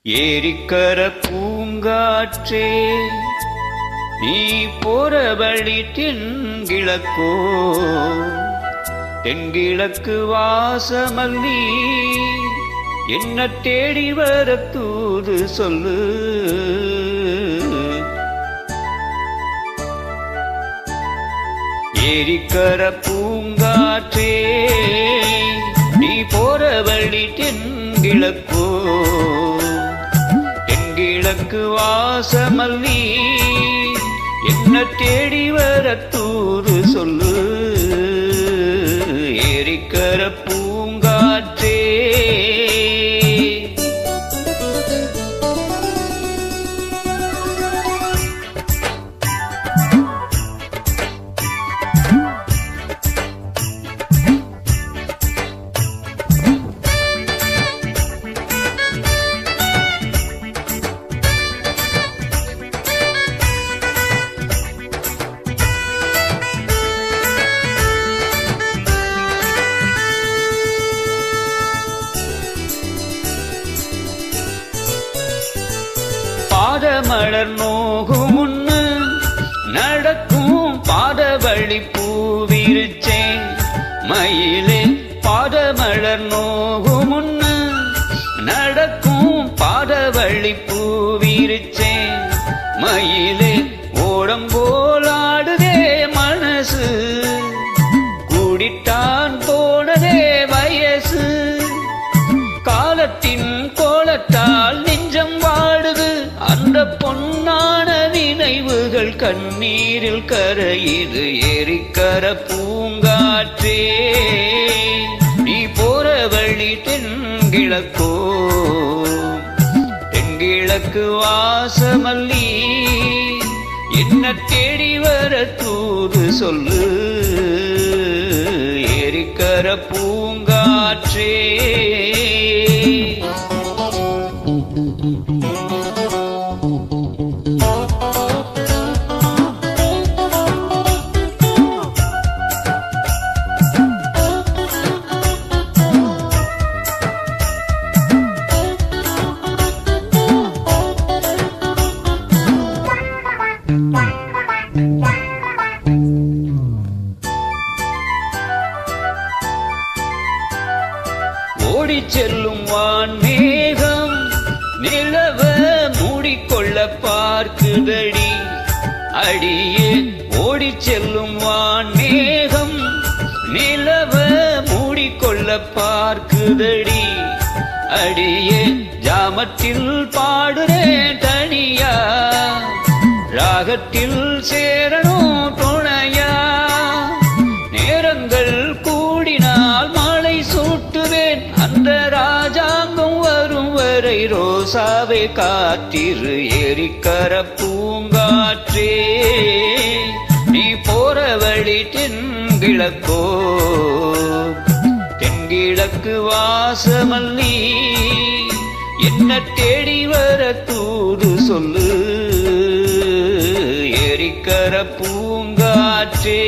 ஏரிக்கர பூங்காற்றே நீ போற வழி தென்கிழக்கோ, தென்கிழக்கு வாசமல்லி என்ன தேடி வர தூது சொல்லு. ஏரிக்கர பூங்காற்றே நீ போற வழி தென்கிழக்கோ, தென்கிழக்கு வாசமல்லி என்ன தேடி வர தூது சொல்லு. ஏரிக்கர பூங்காற்றே பாதமலர் நோகும் முன்னு நடக்கும் பாதவழி பூவிருச்சேன் மயிலே. பாதமலர் நோகும் முன்னு நடக்கும் பாதவழி பூவிருச்சேன் மயிலே. ஓடம் போலாடுதே மனசு, கூடிட்டான் போனதே வயசு. காலத்தின் கோலத்தால் நெஞ்சம் வாடுது, அந்த பொன்னான நினைவுகள் கண்ணீரில் கரையுது. ஏரிக்கர பூங்காற்றே நீ போற வழி தென்கிழக்கோ, தென்கிழக்கு வாசமல்லி என்ன தேடி வர தூது சொல்லு. ஏரிக்கர பூங்காற்றே ஓடிச் செல்லும் வான்மேகம் நிலவ மூடிக்கொள்ள பார்க்குதடி அடியே. ஓடிச் செல்லும் வான்மேகம் நிலவ மூடிக்கொள்ள பார்க்குதடி அடியே. ஜாமத்தில் பாடுறேன் தனியா, ராகத்தில் சேரணும் துணையா. நேரங்கள் கூடினால் மாலை சூட்டுவேன், அந்த ராஜாங்கம் வரும் வரை ரோசாவை காத்திரு. ஏரிக்கர பூங்காற்றே நீ போற வழி தென்கிழக்கோ, தென்கிழக்கு வாசமல்லி என்ன தேடி வர தூது சொல்லு. ஏரிக்கர பூங்காற்றே